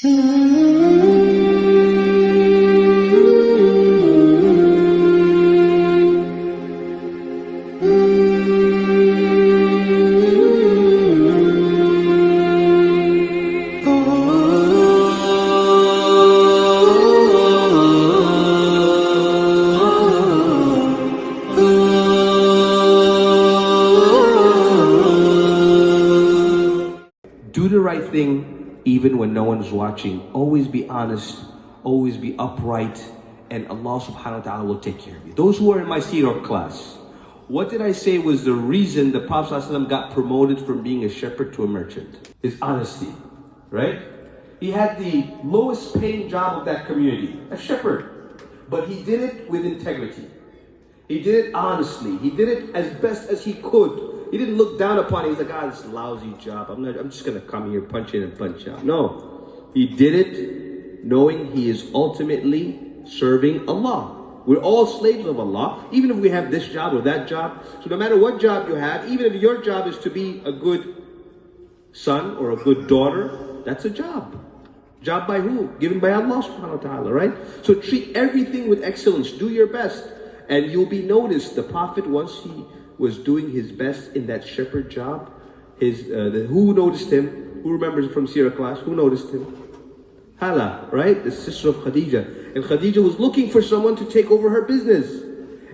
Do the right thing even when no one's watching. Always be honest, always be upright, and Allah subhanahu wa ta'ala will take care of you. Those who are in my seerah class, what did I say was the reason the Prophet ﷺ got promoted from being a shepherd to a merchant? His honesty, right? He had the lowest paying job of that community, a shepherd. But he did it with integrity. He did it honestly. He did it as best as he could. He didn't look down upon it. He's like, this is a lousy job. I'm just going to come here, punch in and punch out. No. He did it knowing he is ultimately serving Allah. We're all slaves of Allah, even if we have this job or that job. So no matter what job you have, even if your job is to be a good son or a good daughter, that's a job. Job by who? Given by Allah subhanahu wa ta'ala, right? So treat everything with excellence. Do your best. And you'll be noticed. The Prophet, once he was doing his best in that shepherd job, who noticed him? Who remembers from Seerah class? Who noticed him? Hala, right? The sister of Khadija. And Khadija was looking for someone to take over her business.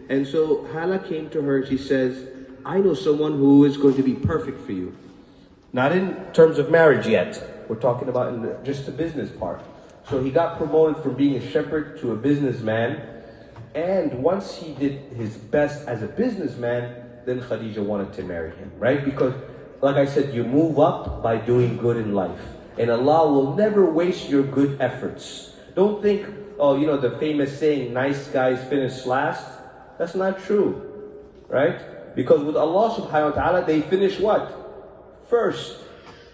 And so Hala came to her and she says, I know someone who is going to be perfect for you. Not in terms of marriage yet. We're talking about in just the business part. So he got promoted from being a shepherd to a businessman. And once he did his best as a businessman, then Khadija wanted to marry him, right? Because, like I said, you move up by doing good in life. And Allah will never waste your good efforts. Don't think, the famous saying, nice guys finish last. That's not true, right? Because with Allah subhanahu wa ta'ala, they finish what? First,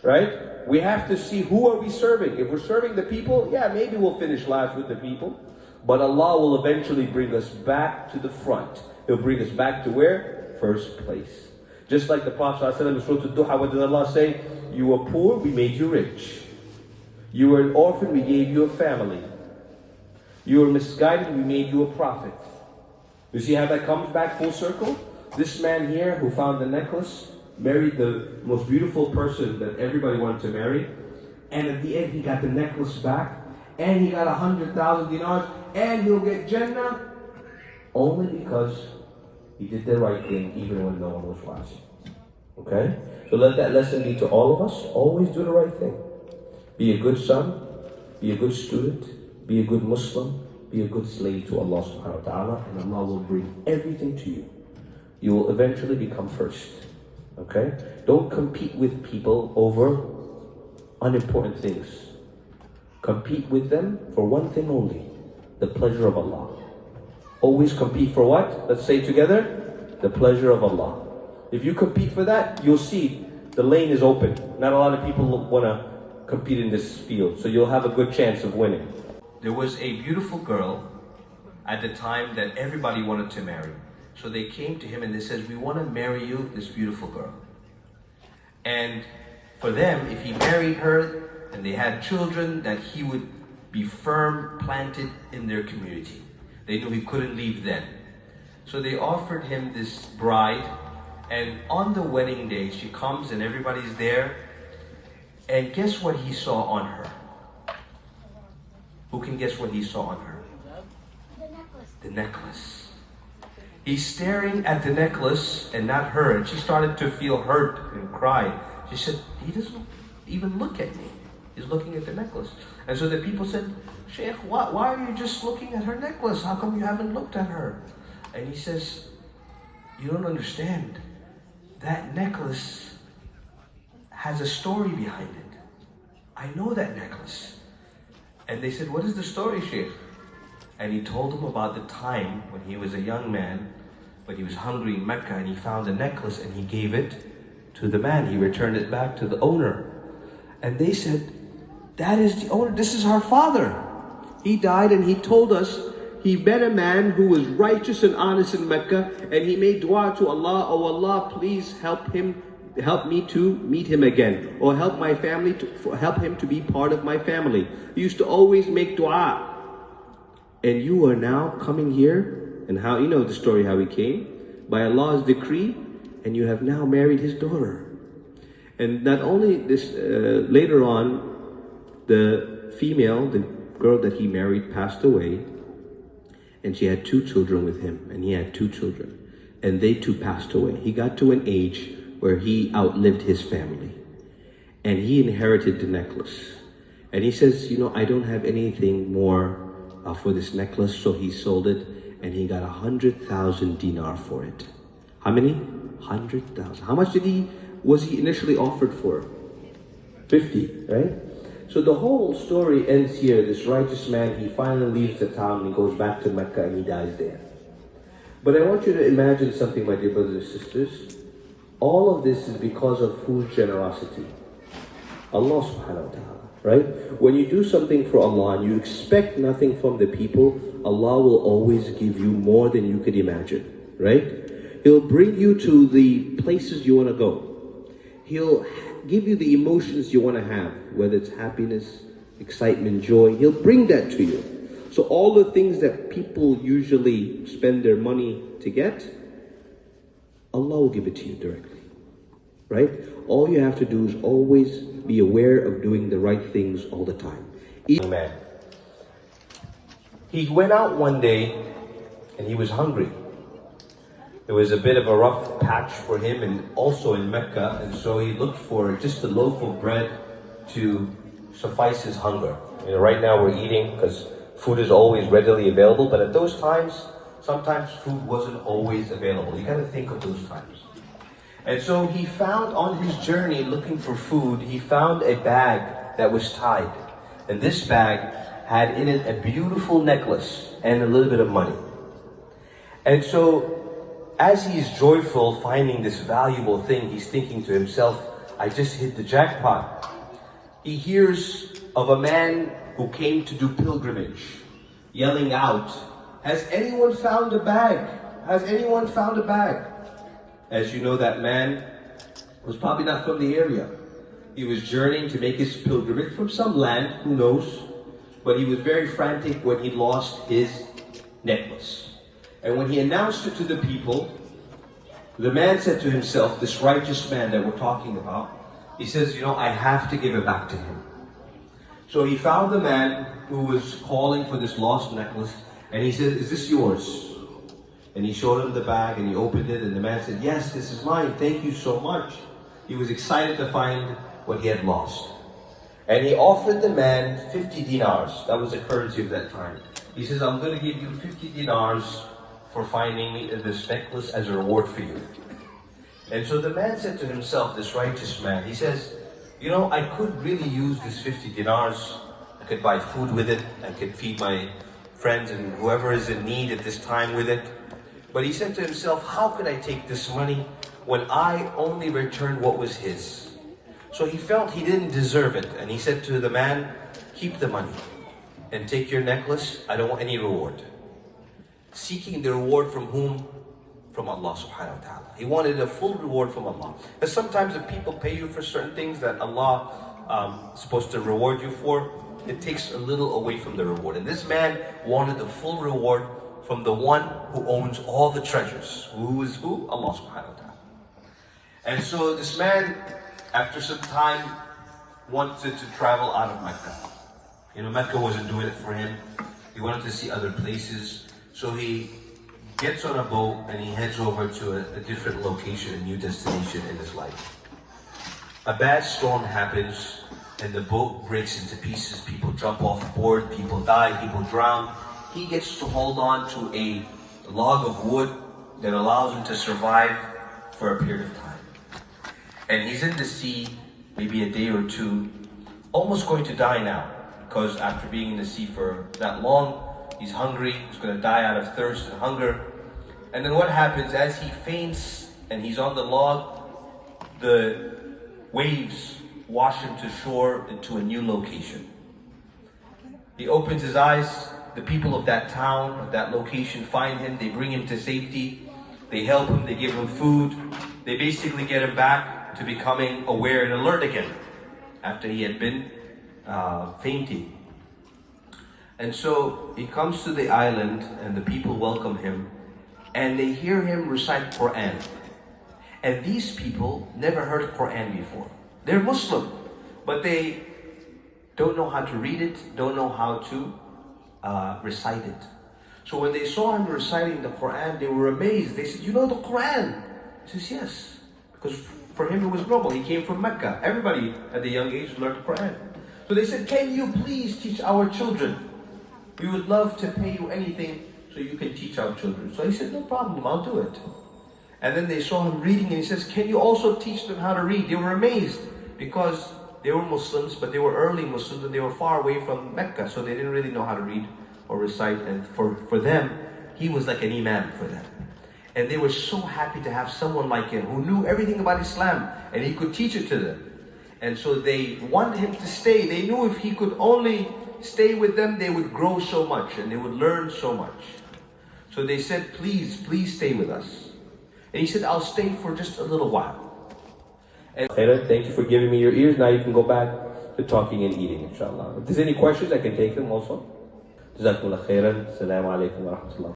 right? We have to see who are we serving. If we're serving the people, yeah, maybe we'll finish last with the people. But Allah will eventually bring us back to the front. He'll bring us back to where? First place. Just like the Prophet ﷺ, Surah Al-Duha, what did Allah say? You were poor, we made you rich. You were an orphan, we gave you a family. You were misguided, we made you a prophet. You see how that comes back full circle? This man here who found the necklace, married the most beautiful person that everybody wanted to marry. And at the end, he got the necklace back. And he got 100,000 dinars. And he'll get Jannah. Only because he did the right thing even when no one was watching. Okay? So let that lesson be to all of us. Always do the right thing. Be a good son. Be a good student. Be a good Muslim. Be a good slave to Allah subhanahu wa ta'ala. And Allah will bring everything to you. You will eventually become first. Okay? Don't compete with people over unimportant things. Compete with them for one thing only. The pleasure of Allah. Always compete for what? Let's say together. The pleasure of Allah. If you compete for that, you'll see the lane is open. Not a lot of people want to compete in this field. So you'll have a good chance of winning. There was a beautiful girl at the time that everybody wanted to marry. So they came to him and they said, we want to marry you, this beautiful girl. And for them, if he married her and they had children, that he would be firm, planted in their community. They knew he couldn't leave then. So they offered him this bride, and on the wedding day, she comes and everybody's there. And guess what he saw on her? Who can guess what he saw on her? The necklace. The necklace. He's staring at the necklace and not her, and she started to feel hurt and cry. She said, he doesn't even look at me. He's looking at the necklace. And so the people said, Sheikh, why are you just looking at her necklace? How come you haven't looked at her? And he says, you don't understand. That necklace has a story behind it. I know that necklace. And they said, what is the story, Sheikh? And he told them about the time when he was a young man, but he was hungry in Mecca, and he found a necklace and he gave it to the man. He returned it back to the owner. And they said, that is the owner. This is our father. He died and he told us he met a man who was righteous and honest in Mecca, and he made dua to Allah, oh Allah, please help him help me to meet him again, or help my family to help him to be part of my family. He used to always make dua. And you are now coming here, and how you know the story how he came? By Allah's decree, and you have now married his daughter. And not only this, later on, the female, the girl that he married, passed away, and she had 2 children with him, and he had 2 children, and they too passed away. He got to an age where he outlived his family, and he inherited the necklace. And he says, you know, I don't have anything more for this necklace, so he sold it, and he got 100,000 dinar for it. How many? 100,000. How much was he initially offered for? 50, right? So the whole story ends here. This righteous man, he finally leaves the town and he goes back to Mecca and he dies there. But I want you to imagine something, my dear brothers and sisters. All of this is because of whose generosity? Allah subhanahu wa ta'ala, right? When you do something for Allah and you expect nothing from the people, Allah will always give you more than you could imagine, right? He'll bring you to the places you want to go. He'll give you the emotions you want to have, whether it's happiness, excitement, joy. He'll bring that to you. So all the things that people usually spend their money to get, Allah will give it to you directly, right? All you have to do is always be aware of doing the right things all the time. Man, he went out one day and he was hungry. It was a bit of a rough patch for him, and also in Mecca, and so he looked for just a loaf of bread to suffice his hunger. You know, right now we're eating because food is always readily available, but at those times, sometimes food wasn't always available. You gotta think of those times. And so he found on his journey looking for food, he found a bag that was tied. And this bag had in it a beautiful necklace and a little bit of money. And so as he is joyful finding this valuable thing, he's thinking to himself, I just hit the jackpot. He hears of a man who came to do pilgrimage, yelling out, has anyone found a bag? Has anyone found a bag? As you know, that man was probably not from the area. He was journeying to make his pilgrimage from some land, who knows? But he was very frantic when he lost his necklace. And when he announced it to the people, the man said to himself, this righteous man that we're talking about, he says, you know, I have to give it back to him. So he found the man who was calling for this lost necklace, and he said, is this yours? And he showed him the bag, and he opened it, and the man said, yes, this is mine, thank you so much. He was excited to find what he had lost. And he offered the man 50 dinars. That was the currency of that time. He says, I'm going to give you 50 dinars for finding this necklace as a reward for you. And so the man said to himself, this righteous man, he says, you know, I could really use this 50 dinars. I could buy food with it. I could feed my friends and whoever is in need at this time with it. But he said to himself, how could I take this money when I only returned what was his? So he felt he didn't deserve it. And he said to the man, keep the money and take your necklace. I don't want any reward. Seeking the reward from whom? From Allah subhanahu wa ta'ala. He wanted a full reward from Allah. And sometimes if people pay you for certain things that Allah is supposed to reward you for, it takes a little away from the reward. And this man wanted the full reward from the one who owns all the treasures. Who is who? Allah subhanahu wa ta'ala. And so this man, after some time, wanted to travel out of Mecca. You know, Mecca wasn't doing it for him. He wanted to see other places. So he gets on a boat and he heads over to a different location, a new destination in his life. A bad storm happens and the boat breaks into pieces. People jump off board, people die, people drown. He gets to hold on to a log of wood that allows him to survive for a period of time. And he's in the sea, maybe a day or two, almost going to die now, because after being in the sea for that long, he's hungry, he's going to die out of thirst and hunger. And then what happens, as he faints and he's on the log, the waves wash him to shore into a new location. He opens his eyes, the people of that town, of that location find him, they bring him to safety, they help him, they give him food, they basically get him back to becoming aware and alert again after he had been fainting. And so he comes to the island and the people welcome him and they hear him recite Quran. And these people never heard Quran before. They're Muslim, but they don't know how to read it, don't know how to recite it. So when they saw him reciting the Quran, they were amazed. They said, "You know the Quran?" He says, "Yes." Because for him it was normal. He came from Mecca. Everybody at the young age learned the Quran. So they said, "Can you please teach our children? We would love to pay you anything so you can teach our children." So he said, "No problem, I'll do it." And then they saw him reading and he says, "Can you also teach them how to read?" They were amazed because they were Muslims, but they were early Muslims and they were far away from Mecca, so they didn't really know how to read or recite. And for them, he was like an Imam for them. And they were so happy to have someone like him who knew everything about Islam and he could teach it to them. And so they wanted him to stay. They knew if he could only stay with them, they would grow so much and they would learn so much. So they said, please stay with us. And he said, "I'll stay for just a little while." And Khalil, thank you for giving me your ears. Now you can go back to talking and eating, inshallah. If there's any questions, I can take them also. Jazakumullah khairan. Assalamu alaikum wa rahmatullah.